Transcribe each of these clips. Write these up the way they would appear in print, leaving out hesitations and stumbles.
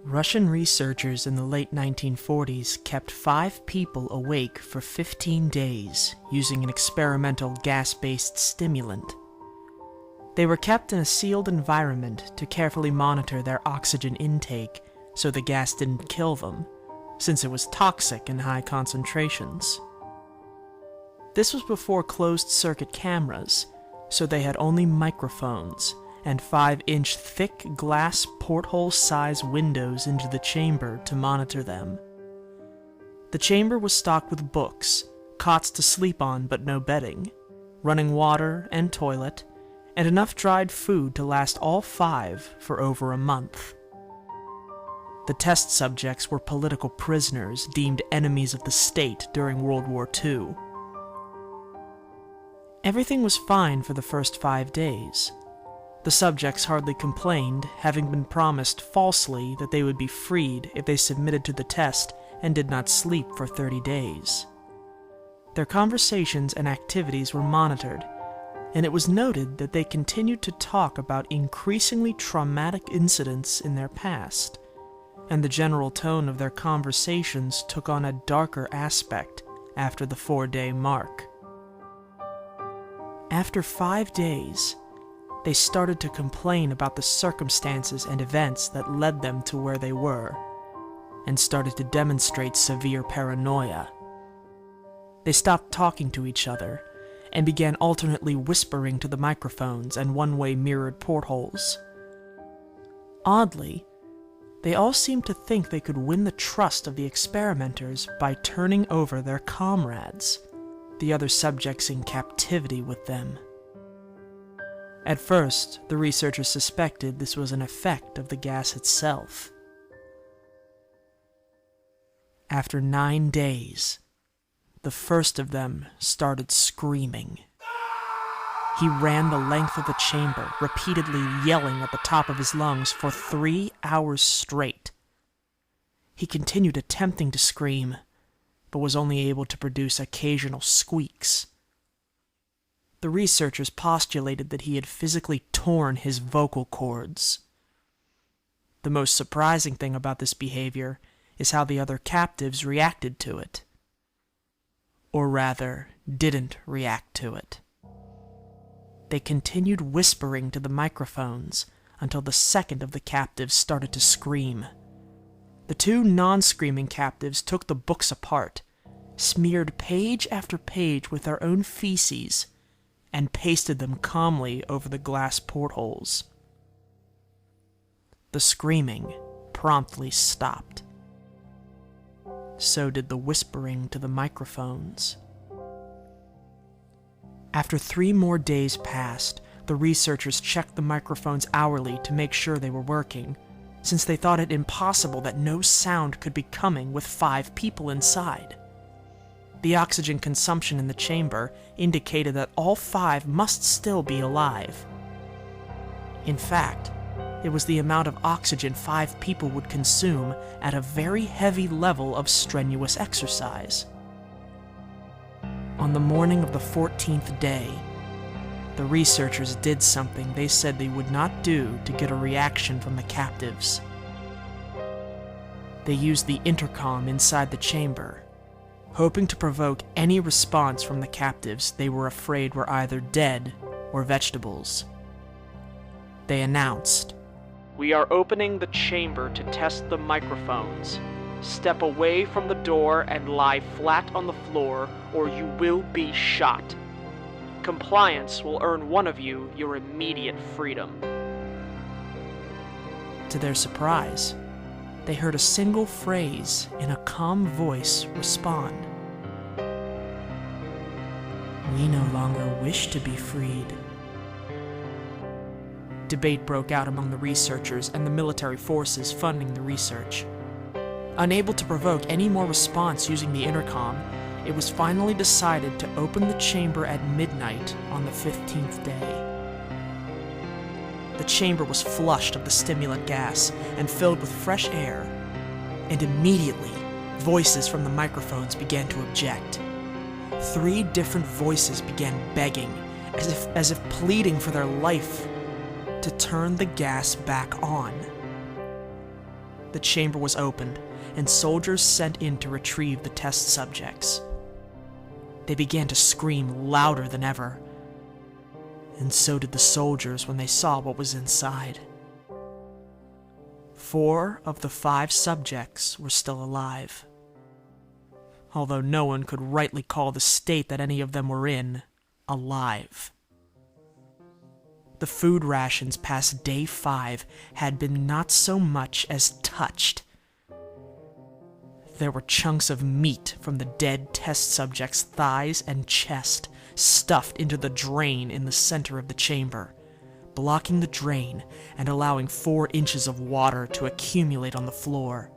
Russian researchers in the late 1940s kept 5 people awake for 15 days using an experimental gas-based stimulant. They were kept in a sealed environment to carefully monitor their oxygen intake so the gas didn't kill them, since it was toxic in high concentrations. This was before closed-circuit cameras, so they had only microphones and 5-inch thick glass porthole-size windows into the chamber to monitor them. The chamber was stocked with books, cots to sleep on but no bedding, running water and toilet, and enough dried food to last all 5 for over a month. The test subjects were political prisoners deemed enemies of the state during World War II. Everything was fine for the first 5 days. The subjects hardly complained, having been promised falsely that they would be freed if they submitted to the test and did not sleep for 30 days. Their conversations and activities were monitored, and it was noted that they continued to talk about increasingly traumatic incidents in their past, and the general tone of their conversations took on a darker aspect after the 4-day mark. After 5 days, they started to complain about the circumstances and events that led them to where they were, and started to demonstrate severe paranoia. They stopped talking to each other, and began alternately whispering to the microphones and one-way mirrored portholes. Oddly, they all seemed to think they could win the trust of the experimenters by turning over their comrades, the other subjects in captivity with them. At first, the researchers suspected this was an effect of the gas itself. After 9 days, the first of them started screaming. He ran the length of the chamber, repeatedly yelling at the top of his lungs for 3 hours straight. He continued attempting to scream, but was only able to produce occasional squeaks. The researchers postulated that he had physically torn his vocal cords. The most surprising thing about this behavior is how the other captives reacted to it. Or rather, didn't react to it. They continued whispering to the microphones until the second of the captives started to scream. The 2 non-screaming captives took the books apart, smeared page after page with their own feces, and pasted them calmly over the glass portholes. The screaming promptly stopped. So did the whispering to the microphones. After 3 more days passed, the researchers checked the microphones hourly to make sure they were working, since they thought it impossible that no sound could be coming with 5 people inside. The oxygen consumption in the chamber indicated that all 5 must still be alive. In fact, it was the amount of oxygen 5 people would consume at a very heavy level of strenuous exercise. On the morning of the 14th day, the researchers did something they said they would not do to get a reaction from the captives. They used the intercom inside the chamber, hoping to provoke any response from the captives they were afraid were either dead or vegetables. They announced, "We are opening the chamber to test the microphones. Step away from the door and lie flat on the floor, or you will be shot. Compliance will earn one of you your immediate freedom." To their surprise, they heard a single phrase in a calm voice respond. "We no longer wish to be freed." Debate broke out among the researchers and the military forces funding the research. Unable to provoke any more response using the intercom, it was finally decided to open the chamber at midnight on the 15th day. the chamber was flushed of the stimulant gas and filled with fresh air, and immediately, voices from the microphones began to object. 3 different voices began begging, as if pleading for their life, to turn the gas back on. The chamber was opened, and soldiers sent in to retrieve the test subjects. They began to scream louder than ever, and so did the soldiers when they saw what was inside. 4 of the 5 subjects were still alive, although no one could rightly call the state that any of them were in alive. The food rations past day 5 had been not so much as touched. There were chunks of meat from the dead test subjects' thighs and chest stuffed into the drain in the center of the chamber, blocking the drain and allowing 4 inches of water to accumulate on the floor.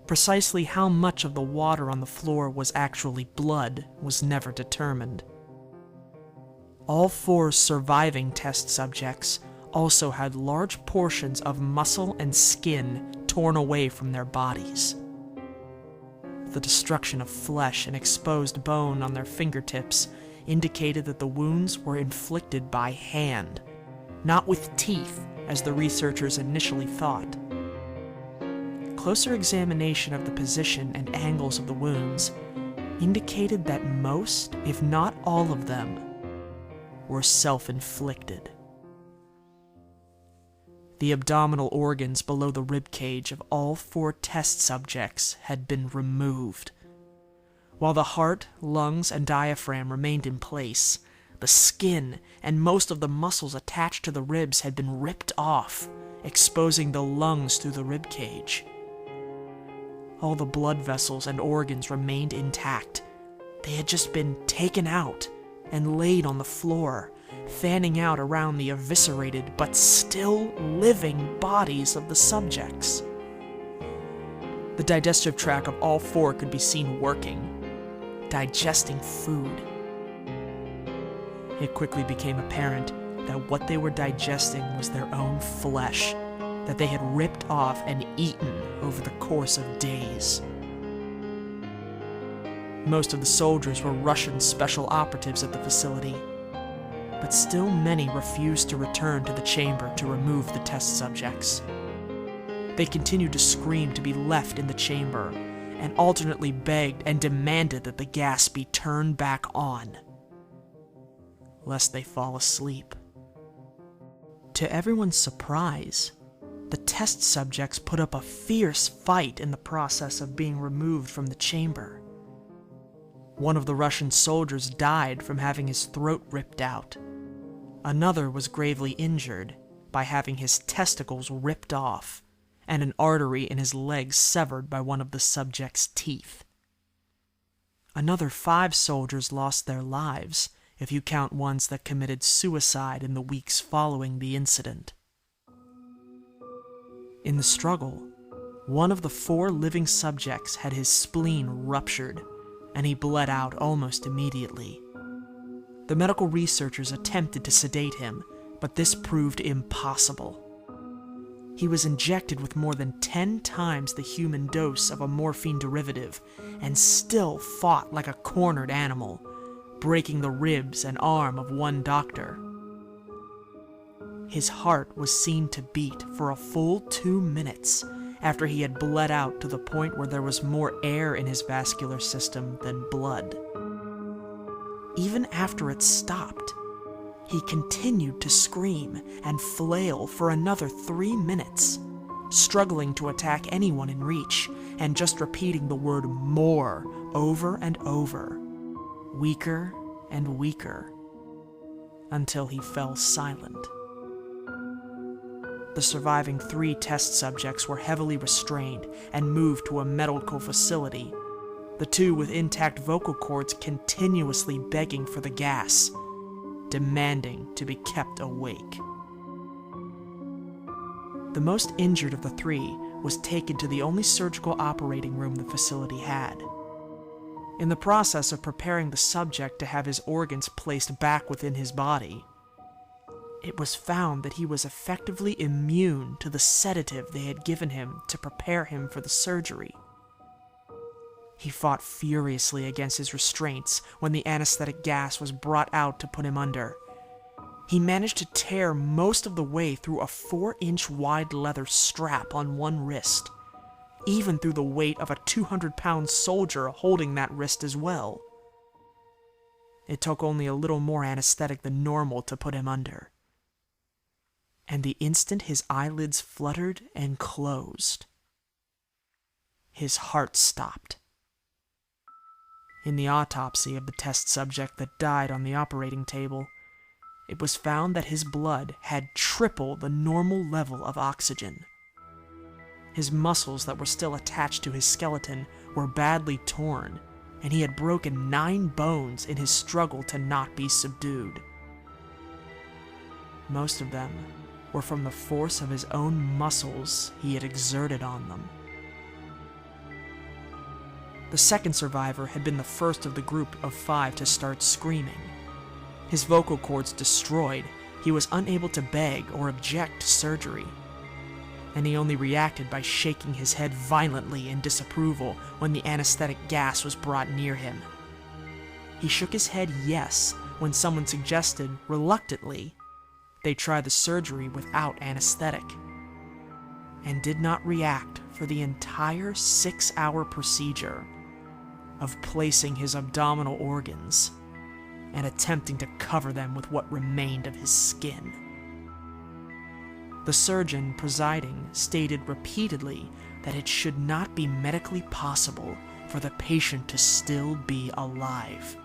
Precisely how much of the water on the floor was actually blood was never determined. All 4 surviving test subjects also had large portions of muscle and skin torn away from their bodies. The destruction of flesh and exposed bone on their fingertips indicated that the wounds were inflicted by hand, not with teeth, as the researchers initially thought. Closer examination of the position and angles of the wounds indicated that most, if not all of them, were self-inflicted. The abdominal organs below the ribcage of all 4 test subjects had been removed. While the heart, lungs, and diaphragm remained in place, the skin and most of the muscles attached to the ribs had been ripped off, exposing the lungs through the ribcage. All the blood vessels and organs remained intact. They had just been taken out and laid on the floor, fanning out around the eviscerated but still living bodies of the subjects. The digestive tract of all 4 could be seen working, digesting food. It quickly became apparent that what they were digesting was their own flesh that they had ripped off and eaten over the course of days. Most of the soldiers were Russian special operatives at the facility, but still many refused to return to the chamber to remove the test subjects. They continued to scream to be left in the chamber, and alternately begged and demanded that the gas be turned back on, lest they fall asleep. To everyone's surprise, the test subjects put up a fierce fight in the process of being removed from the chamber. One of the Russian soldiers died from having his throat ripped out. Another was gravely injured by having his testicles ripped off and an artery in his leg severed by one of the subject's teeth. Another 5 soldiers lost their lives, if you count ones that committed suicide in the weeks following the incident. In the struggle, one of the 4 living subjects had his spleen ruptured, and he bled out almost immediately. The medical researchers attempted to sedate him, but this proved impossible. He was injected with more than 10 times the human dose of a morphine derivative, and still fought like a cornered animal, breaking the ribs and arm of one doctor. His heart was seen to beat for a full 2 minutes after he had bled out to the point where there was more air in his vascular system than blood. Even after it stopped, he continued to scream and flail for another 3 minutes, struggling to attack anyone in reach, and just repeating the word "more" over and over, weaker and weaker, until he fell silent. The surviving 3 test subjects were heavily restrained and moved to a medical facility, the 2 with intact vocal cords continuously begging for the gas, demanding to be kept awake. The most injured of the 3 was taken to the only surgical operating room the facility had. In the process of preparing the subject to have his organs placed back within his body, it was found that he was effectively immune to the sedative they had given him to prepare him for the surgery. He fought furiously against his restraints when the anesthetic gas was brought out to put him under. He managed to tear most of the way through a 4-inch wide leather strap on one wrist, even through the weight of a 200-pound soldier holding that wrist as well. It took only a little more anesthetic than normal to put him under. And the instant his eyelids fluttered and closed, his heart stopped. In the autopsy of the test subject that died on the operating table, it was found that his blood had triple the normal level of oxygen. His muscles that were still attached to his skeleton were badly torn, and he had broken 9 bones in his struggle to not be subdued. Most of them were from the force of his own muscles he had exerted on them. The second survivor had been the first of the group of 5 to start screaming. His vocal cords destroyed, he was unable to beg or object to surgery, and he only reacted by shaking his head violently in disapproval when the anesthetic gas was brought near him. He shook his head yes when someone suggested, reluctantly, they try the surgery without anesthetic, and did not react for the entire 6-hour procedure of placing his abdominal organs and attempting to cover them with what remained of his skin. The surgeon presiding stated repeatedly that it should not be medically possible for the patient to still be alive.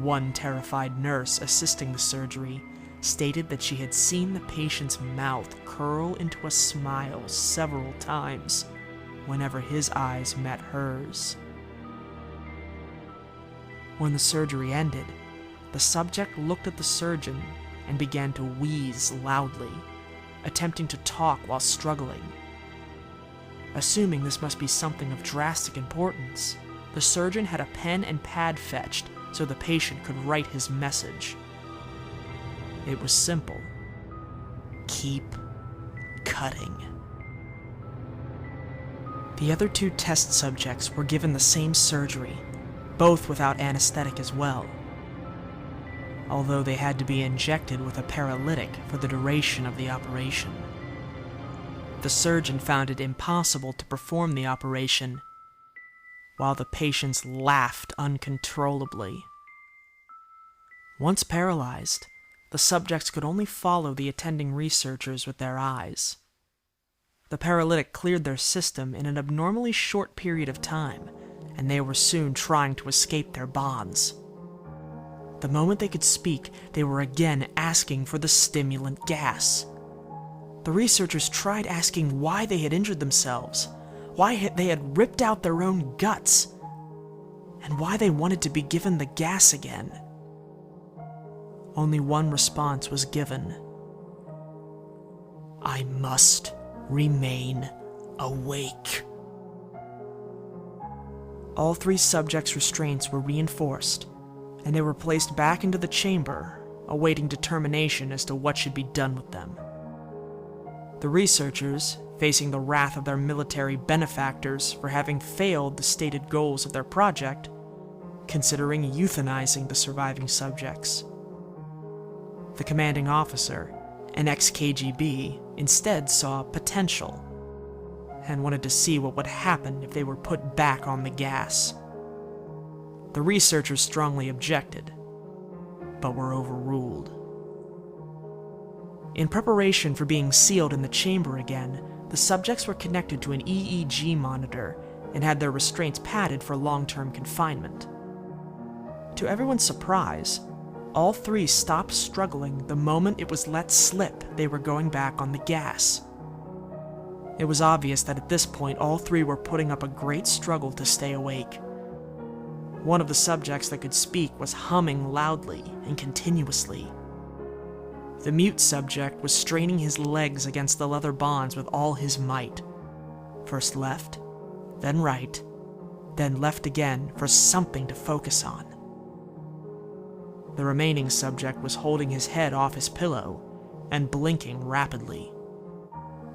One terrified nurse assisting the surgery stated that she had seen the patient's mouth curl into a smile several times whenever his eyes met hers. When the surgery ended, the subject looked at the surgeon and began to wheeze loudly, attempting to talk while struggling. Assuming this must be something of drastic importance, the surgeon had a pen and pad fetched so the patient could write his message. It was simple. Keep cutting. The other 2 test subjects were given the same surgery, both without anesthetic as well, although they had to be injected with a paralytic for the duration of the operation. The surgeon found it impossible to perform the operation, while the patients laughed uncontrollably. Once paralyzed, the subjects could only follow the attending researchers with their eyes. The paralytic cleared their system in an abnormally short period of time, and they were soon trying to escape their bonds. The moment they could speak, they were again asking for the stimulant gas. The researchers tried asking why they had injured themselves, why they had ripped out their own guts, and why they wanted to be given the gas again. Only one response was given. I must remain awake. All 3 subjects' restraints were reinforced, and they were placed back into the chamber, awaiting determination as to what should be done with them. The researchers, facing the wrath of their military benefactors for having failed the stated goals of their project, considering euthanizing the surviving subjects. The commanding officer, an ex-KGB, instead saw potential and wanted to see what would happen if they were put back on the gas. The researchers strongly objected, but were overruled. In preparation for being sealed in the chamber again, the subjects were connected to an EEG monitor and had their restraints padded for long-term confinement. To everyone's surprise, all 3 stopped struggling the moment it was let slip they were going back on the gas. It was obvious that at this point all 3 were putting up a great struggle to stay awake. One of the subjects that could speak was humming loudly and continuously. The mute subject was straining his legs against the leather bonds with all his might. First left, then right, then left again for something to focus on. The remaining subject was holding his head off his pillow and blinking rapidly.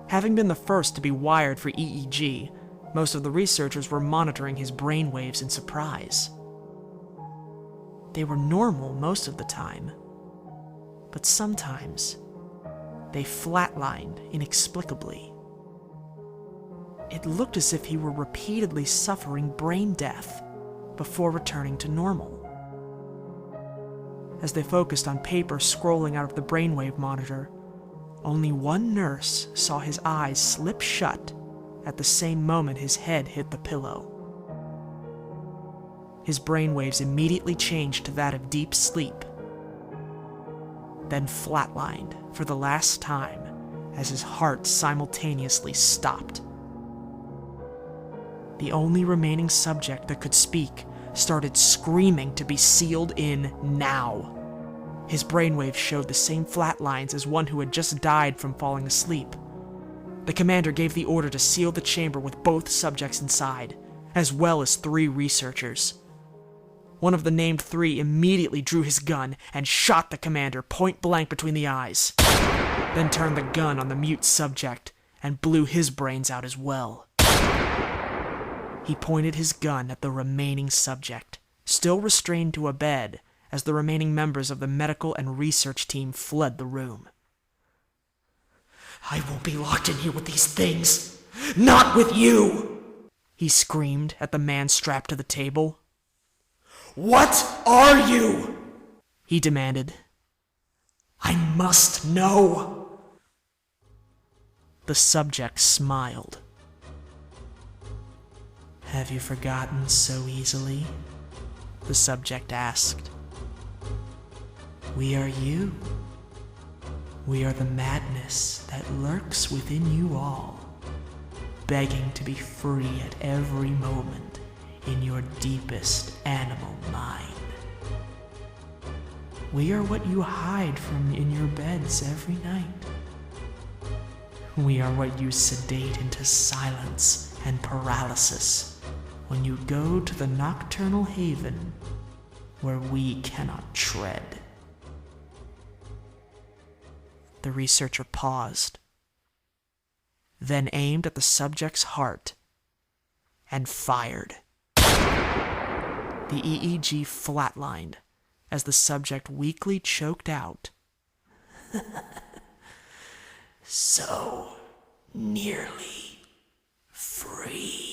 Having been the first to be wired for EEG, most of the researchers were monitoring his brainwaves in surprise. They were normal most of the time, but sometimes they flatlined inexplicably. It looked as if he were repeatedly suffering brain death before returning to normal. As they focused on paper scrolling out of the brainwave monitor, only one nurse saw his eyes slip shut at the same moment his head hit the pillow. His brainwaves immediately changed to that of deep sleep, then flatlined for the last time as his heart simultaneously stopped. The only remaining subject that could speak started screaming to be sealed in now. His brainwaves showed the same flat lines as one who had just died from falling asleep. The commander gave the order to seal the chamber with both subjects inside, as well as 3 researchers. One of the named 3 immediately drew his gun and shot the commander point blank between the eyes, then turned the gun on the mute subject and blew his brains out as well. He pointed his gun at the remaining subject, still restrained to a bed, as the remaining members of the medical and research team fled the room. "I won't be locked in here with these things! Not with you!" he screamed at the man strapped to the table. "What are you?" he demanded. "I must know." The subject smiled. "Have you forgotten so easily?" the subject asked. "We are you. We are the madness that lurks within you all, begging to be free at every moment in your deepest animal mind. We are what you hide from in your beds every night. We are what you sedate into silence and paralysis when you go to the nocturnal haven where we cannot tread." The researcher paused, then aimed at the subject's heart and fired. The EEG flatlined as the subject weakly choked out, "So nearly free."